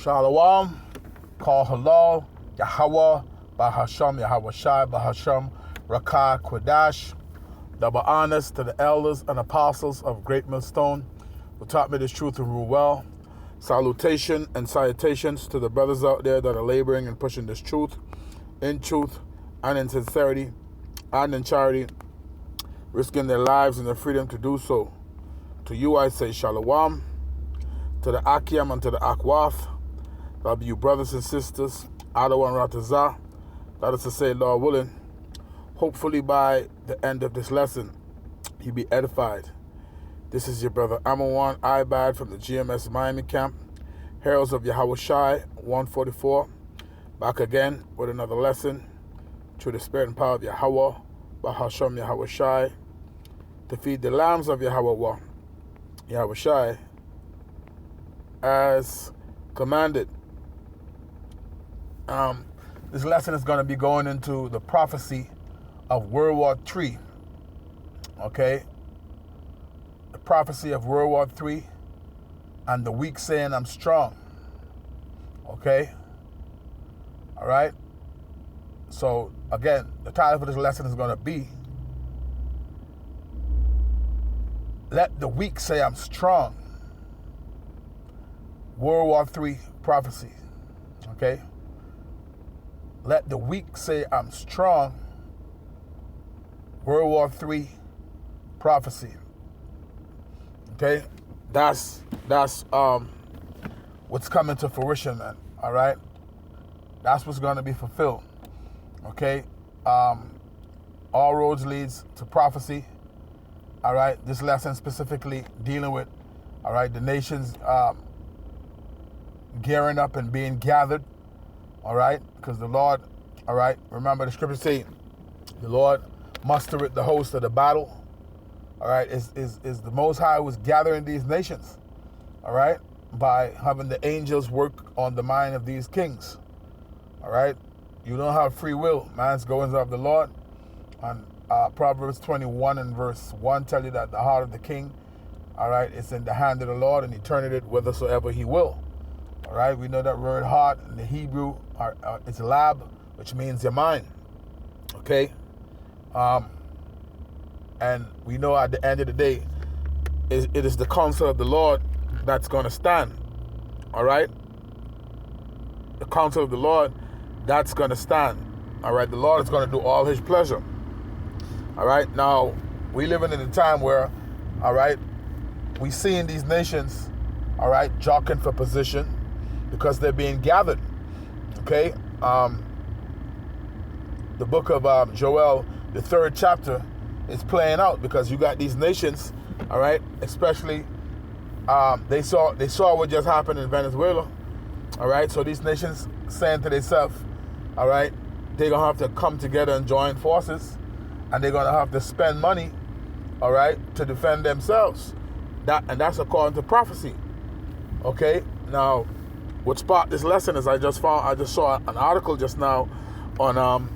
Shalom, Kal Halal, Yahweh, Bahasham, Yahweh Shai, Bahasham, Rakah, Quadash. Double honors to the elders and apostles of Great Millstone who taught me this truth and rule well. Salutation and salutations to the brothers out there that are laboring and pushing this truth and in sincerity and in charity, risking their lives and their freedom to do so. To you I say Shalom, to the Akim and to the Akwath, that'll be you brothers and sisters, Adawan Ratazah, that is to say, Lord willing, hopefully by the end of this lesson, you be edified. This is your brother Amawan Ibad from the GMS Miami camp, Heralds of Yahweh Shai 144, back again with another lesson through the spirit and power of Yahweh, Bahasham Yahweh Shai, to feed the lambs of Yahweh Shai as commanded. This lesson is going to be going into the prophecy of World War III. Okay? The prophecy of World War III and the weak saying I'm strong. Okay? All right? So, again, the title for this lesson is going to be Let the Weak Say I'm Strong. World War III prophecy. Okay? Let the weak say I'm strong. World War III prophecy. Okay? That's what's coming to fruition, man. All right? That's what's going to be fulfilled. Okay? All roads leads to prophecy. All right? This lesson specifically dealing with, all right, the nations gearing up and being gathered. All right? Because the Lord, all right, remember the scripture say, the Lord mustereth the host of the battle. All right? Is the Most High was gathering these nations. All right? By having the angels work on the mind of these kings. All right? You don't have free will. Man's goings of the Lord. And Proverbs 21 and verse 1 tell you that the heart of the king, all right, it's in the hand of the Lord, and he turneth it whithersoever he will. All right? We know that word heart in the Hebrew is lab, which means your mind. Okay? And we know at the end of the day, it is the counsel of the Lord that's going to stand. All right? The counsel of the Lord, that's going to stand. All right? The Lord is going to do all his pleasure. All right? Now, we living in a time where, all right, we seeing these nations, all right, jockeying for position because they're being gathered. Okay? The book of Joel, the 3rd chapter, is playing out because you got these nations, all right, especially they saw what just happened in Venezuela, all right. So these nations saying to themselves, all right, they're gonna have to come together and join forces, and they're gonna have to spend money, all right, to defend themselves. That's according to prophecy. Okay. Now, what sparked this lesson is I just saw an article just now on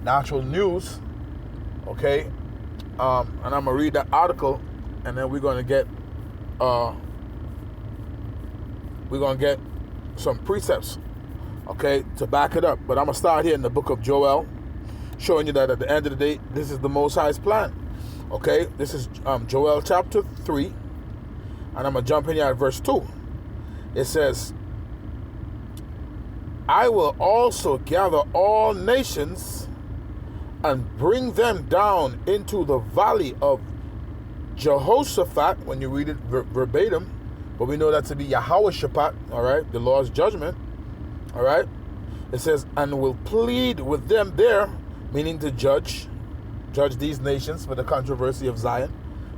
Natural News. Okay. And I'm gonna read that article, and then we're gonna get some precepts, okay, to back it up. But I'm gonna start here in the book of Joel, showing you that at the end of the day, this is the Most High's plan. Okay, this is Joel chapter 3, and I'm gonna jump in here at verse 2. It says, I will also gather all nations and bring them down into the valley of Jehoshaphat, when you read it verbatim, but we know that to be Yahweh-Shaphat, all right, the Lord's judgment, all right. It says, and will plead with them there, meaning to judge these nations for the controversy of Zion,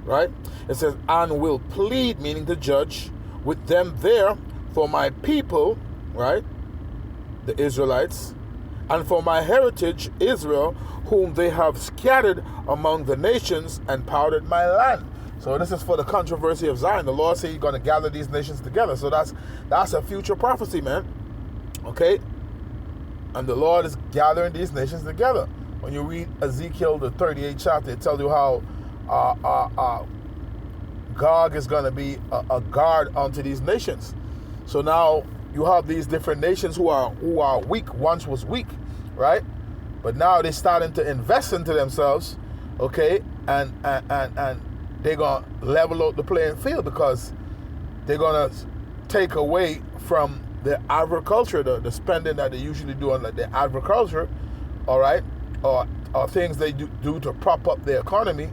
right? It says, and will plead, meaning to judge, with them there for my people, right, the Israelites, and for my heritage, Israel, whom they have scattered among the nations and powdered my land. So this is for the controversy of Zion. The Lord said he's going to gather these nations together. So that's a future prophecy, man. Okay? And the Lord is gathering these nations together. When you read Ezekiel, the 38th chapter, it tells you how Gog is going to be a guard unto these nations. So now you have these different nations who are weak, once was weak, right? But now they're starting to invest into themselves, okay? And they're going to level out the playing field, because they're going to take away from the agriculture, the spending that they usually do on the agriculture, all right? Or things they do to prop up their economy,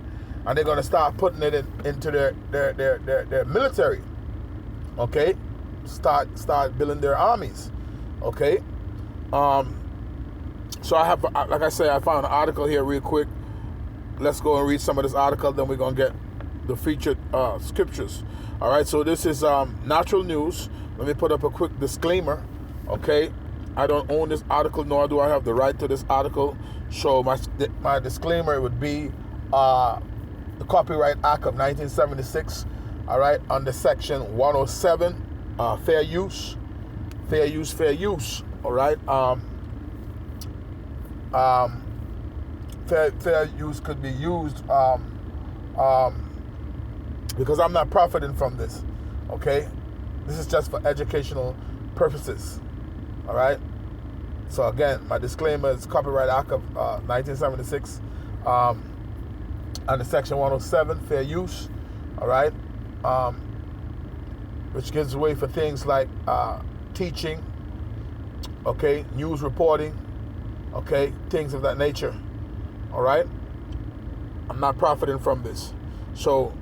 and they're going to start putting it into their military, okay? Start building their armies, okay? So I have, like I say, I found an article here real quick. Let's go and read some of this article, then we're going to get the featured scriptures. All right, so this is Natural News. Let me put up a quick disclaimer, okay? I don't own this article, nor do I have the right to this article. So my disclaimer would be the Copyright Act of 1976, all right, under Section 107, fair use, all right? Fair use could be used because I'm not profiting from this, okay? This is just for educational purposes, all right? So again, my disclaimer is Copyright Act of 1976, under Section 107, fair use, all right? Which gives way for things like teaching, okay, news reporting, okay, things of that nature, all right? I'm not profiting from this. So,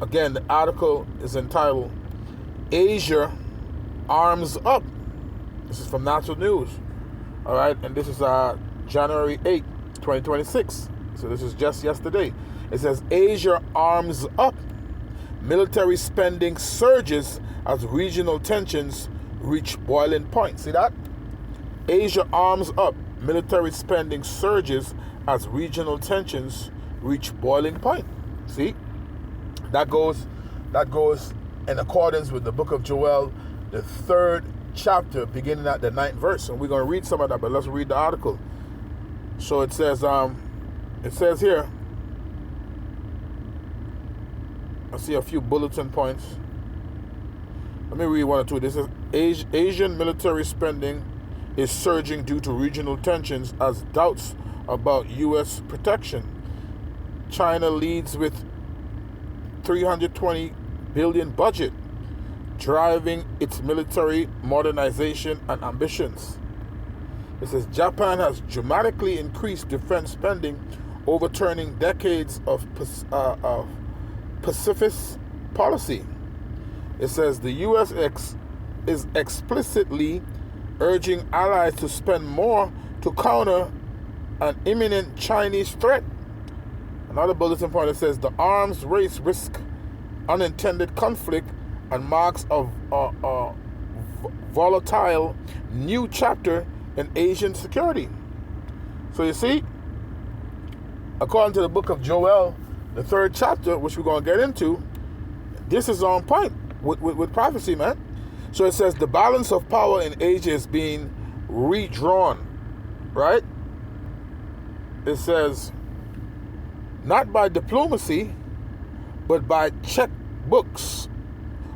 again, the article is entitled, Asia Arms Up. This is from Natural News, all right? And this is January 8, 2026. So this is just yesterday. It says, Asia arms up. Military spending surges as regional tensions reach boiling point. See that? Asia arms up. Military spending surges as regional tensions reach boiling point. See? That goes in accordance with the book of Joel, the 3rd chapter, beginning at the 9th verse. And we're going to read some of that, but let's read the article. So it says here, I see a few bulletin points. Let me read one or two. This is Asian military spending is surging due to regional tensions as doubts about U.S. protection. China leads with $320 billion budget, driving its military modernization and ambitions. It says Japan has dramatically increased defense spending, overturning decades of pacifist policy. It says the U.S. is explicitly urging allies to spend more to counter an imminent Chinese threat. Another bulletin point that says the arms race risk unintended conflict and marks of a volatile new chapter in Asian security. So you see, according to the book of Joel, the 3rd chapter, which we're going to get into, this is on point with prophecy, man. So it says the balance of power in Asia is being redrawn, right? It says, not by diplomacy, but by checkbooks.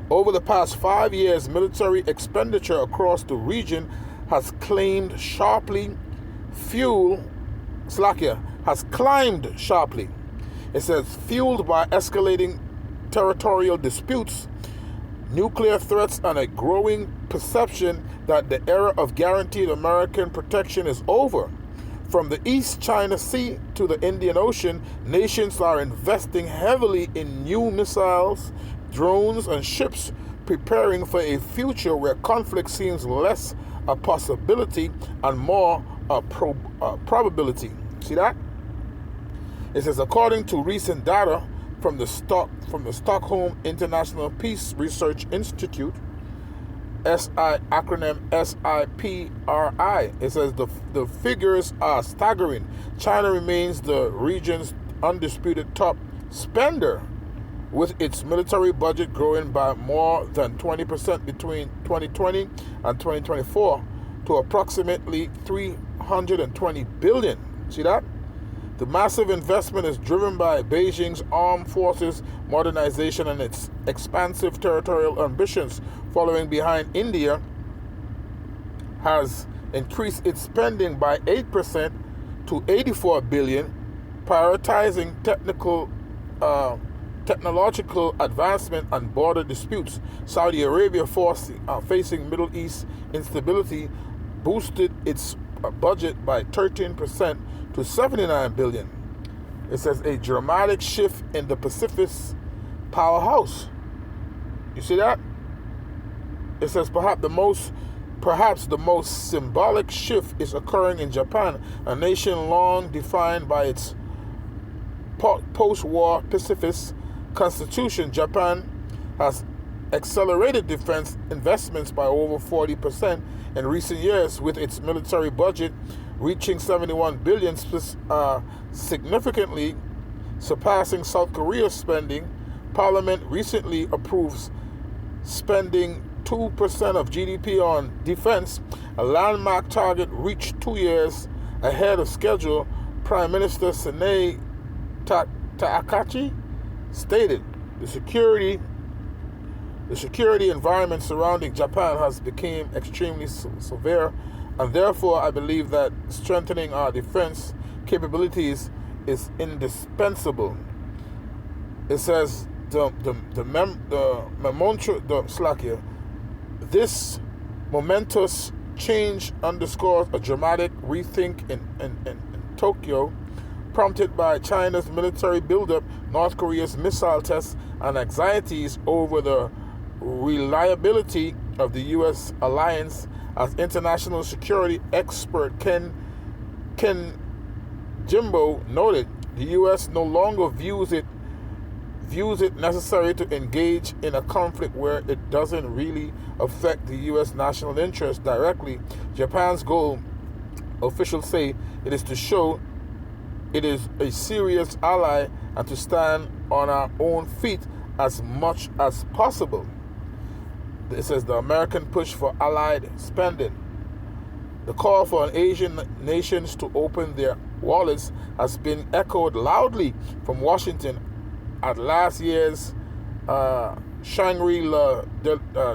Over the past 5 years, military expenditure across the region has climbed sharply. It says, fueled by escalating territorial disputes, nuclear threats, and a growing perception that the era of guaranteed American protection is over. From the East China Sea to the Indian Ocean, nations are investing heavily in new missiles, drones, and ships, preparing for a future where conflict seems less a possibility and more a probability. See that? It says, according to recent data from the Stockholm International Peace Research Institute, acronym SIPRI, it says the figures are staggering. China remains the region's undisputed top spender, with its military budget growing by more than 20% between 2020 and 2024 to approximately $320 billion. See that? The massive investment is driven by Beijing's armed forces modernization and its expansive territorial ambitions. Following behind, India has increased its spending by 8% to 84 billion, prioritizing technological advancement and border disputes. Saudi Arabia, facing Middle East instability, boosted its budget by 13% to 79 billion. It says a dramatic shift in the Pacific's powerhouse. You see that? It says perhaps the most symbolic shift is occurring in Japan, a nation long defined by its post-war pacifist constitution. Japan has accelerated defense investments by over 40% in recent years, with its military budget reaching 71 billion, significantly surpassing South Korea's spending. Parliament recently approves spending 2% of GDP on defense, a landmark target reached 2 years ahead of schedule. Prime Minister Sanae Takaichi stated the security environment surrounding Japan has become extremely severe, and therefore I believe that strengthening our defense capabilities is indispensable. It says this momentous change underscores a dramatic rethink in Tokyo, prompted by China's military buildup, North Korea's missile tests, and anxieties over the reliability of the U.S. alliance. As international security expert Ken Jimbo noted, the U.S. no longer views it necessary to engage in a conflict where it doesn't really affect the U.S. national interest directly. Japan's goal, officials say, it is to show it is a serious ally and to stand on our own feet as much as possible. It says the American push for allied spending. The call for Asian nations to open their wallets has been echoed loudly from Washington at last year's Shangri-La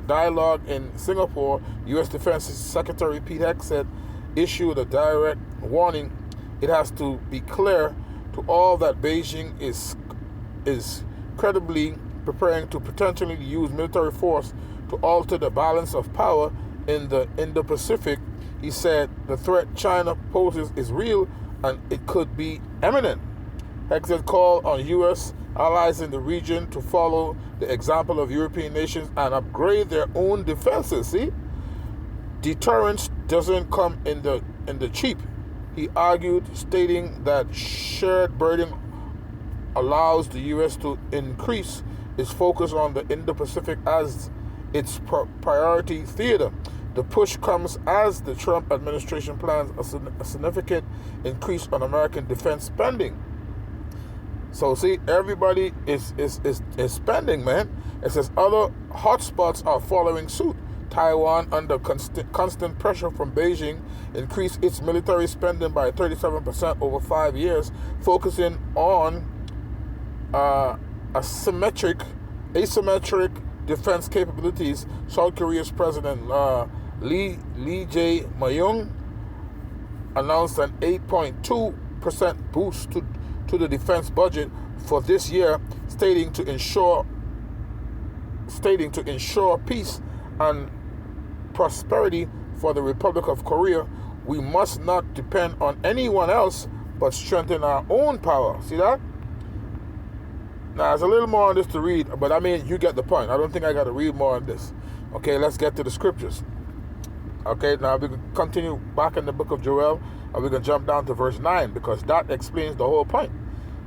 dialogue in Singapore. U.S. Defense Secretary Pete Hegseth issued a direct warning. It has to be clear to all that Beijing is credibly preparing to potentially use military force to alter the balance of power in the Indo-Pacific. He said the threat China poses is real and it could be imminent. Hegseth called on U.S. allies in the region to follow the example of European nations and upgrade their own defenses. See? Deterrence doesn't come in the cheap, he argued, stating that shared burden allows the U.S. to increase its focus on the Indo-Pacific as its priority theater. The push comes as the Trump administration plans a significant increase on American defense spending. So see, everybody is spending, man. It says other hotspots are following suit. Taiwan, under constant pressure from Beijing, increased its military spending by 37% over 5 years, focusing on asymmetric defense capabilities. South Korea's President Lee Jae-myung announced an 8.2% boost to the defense budget for this year, stating to ensure peace and prosperity for the Republic of Korea, we must not depend on anyone else but strengthen our own power. See that? Now, there's a little more on this to read, but I mean, you get the point. I don't think I got to read more on this. Okay, let's get to the scriptures. Okay, now we can continue back in the book of Joel, and we're going to jump down to verse 9, because that explains the whole point.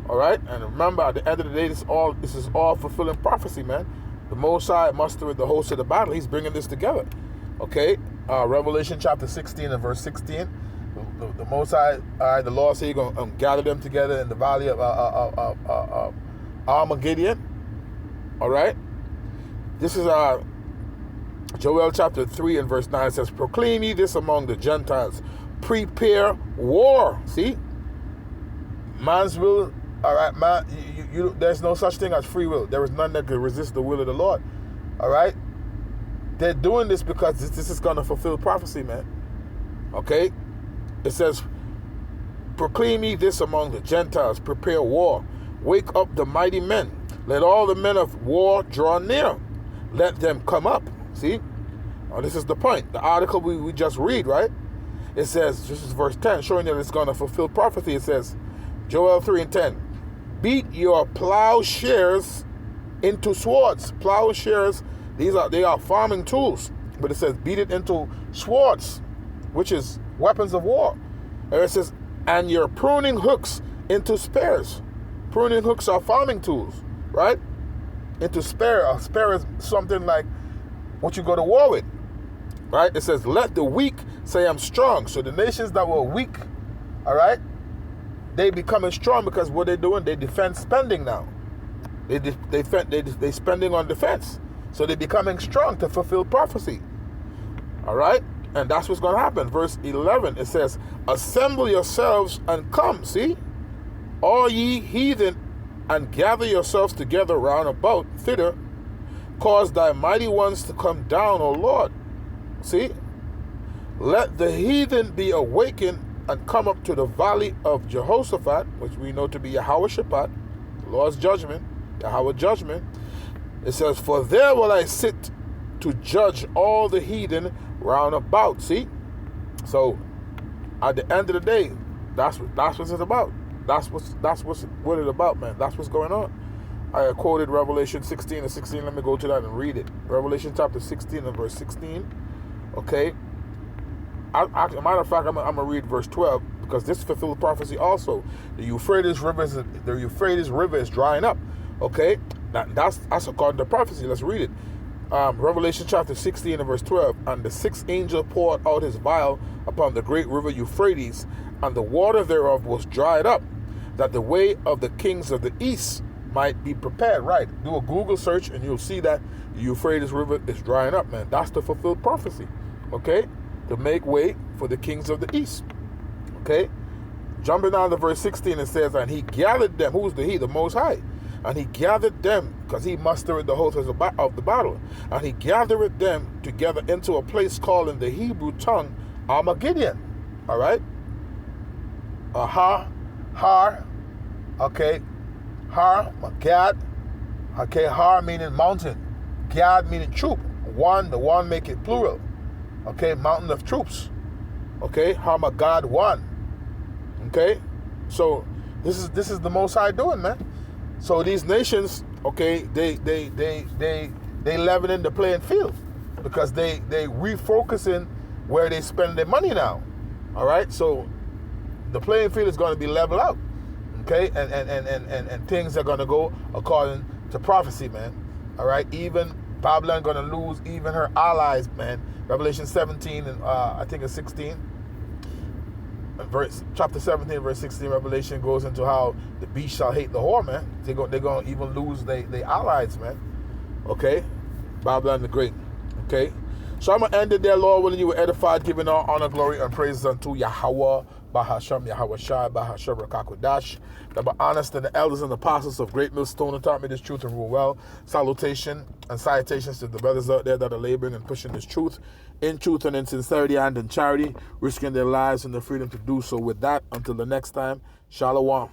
All right? And remember, at the end of the day, this is all fulfilling prophecy, man. The Most High mustered the host of the battle. He's bringing this together. Okay? Revelation chapter 16 and verse 16. The Most High, the Lord said, you're going to gather them together in the valley of Armageddon. All right? This is Joel chapter 3 and verse 9. It says, proclaim ye this among the Gentiles. Prepare war. See? Man's will, all right, man, there's no such thing as free will. There is none that can resist the will of the Lord. All right? They're doing this because this is going to fulfill prophecy, man. Okay? It says, proclaim ye this among the Gentiles, prepare war, wake up the mighty men, let all the men of war draw near, let them come up. See? Oh, this is the point. The article we just read, right? It says, this is verse 10, showing that it's going to fulfill prophecy. It says, Joel 3:10, beat your plowshares into swords. Plowshares, they are farming tools, but it says beat it into swords, which is weapons of war. And it says, and your pruning hooks into spears. Pruning hooks are farming tools, right? Into spear. A spear is something like what you go to war with, right? It says, let the weak say I'm strong. So the nations that were weak, all right, they becoming strong because what they're doing, they defend spending now. They spending on defense. So they're becoming strong to fulfill prophecy. All right? And that's what's going to happen. Verse 11, it says, assemble yourselves and come. See? All ye heathen, and gather yourselves together round about thither. Cause thy mighty ones to come down, O Lord. See? Let the heathen be awakened and come up to the valley of Jehoshaphat, which we know to be Yahweh Shabbat, the Lord's judgment, Yahweh judgment. It says, for there will I sit to judge all the heathen round about. See? So, at the end of the day, that's what it's about. That's what it's about, man. That's what's going on. I quoted Revelation 16 and 16. Let me go to that and read it. Revelation chapter 16 and verse 16. Okay? As a matter of fact, I'm going to read verse 12 because this fulfills prophecy also. The Euphrates River is drying up. Okay? That's according to prophecy. Let's read it. Revelation chapter 16 and verse 12. And the sixth angel poured out his vial upon the great river Euphrates, and the water thereof was dried up, that the way of the kings of the east might be prepared. Right. Do a Google search and you'll see that the Euphrates River is drying up, man. That's the fulfilled prophecy. Okay? To make way for the kings of the east. Okay? Jumping down to verse 16, it says, and he gathered them. Who's the he? The Most High. And he gathered them, because he mustered the host of the battle. And he gathered them together into a place called in the Hebrew tongue Armageddon. All right? Okay? Har, Gad. Okay, Har meaning mountain. Gad meaning troop. The one make it plural. Okay, mountain of troops. Okay, Harmagad one. Okay, so this is the Most High doing, man. So these nations, okay, they leveling the playing field because they refocusing where they spend their money now. All right, so the playing field is going to be leveled out. Okay, and things are going to go according to prophecy, man. All right, even Babylon going to lose even her allies, man. Revelation 17 and I think it's 16. Chapter 17, verse 16, Revelation goes into how the beast shall hate the whore, man. They're going to even lose their allies, man. Okay? Babylon the Great. Okay? So I'm going to end it there, Lord, willing you were edified, giving all honor, glory, and praises unto Yahweh, Bahasham, Yahweh Shai, Bahasham, Rakakodash. That be honest and the elders and apostles of Great Millstone and taught me this truth and rule well. Salutation and salutations to the brothers out there that are laboring and pushing this truth in truth and in sincerity and in charity, risking their lives and the freedom to do so. With that, until the next time, Shalom.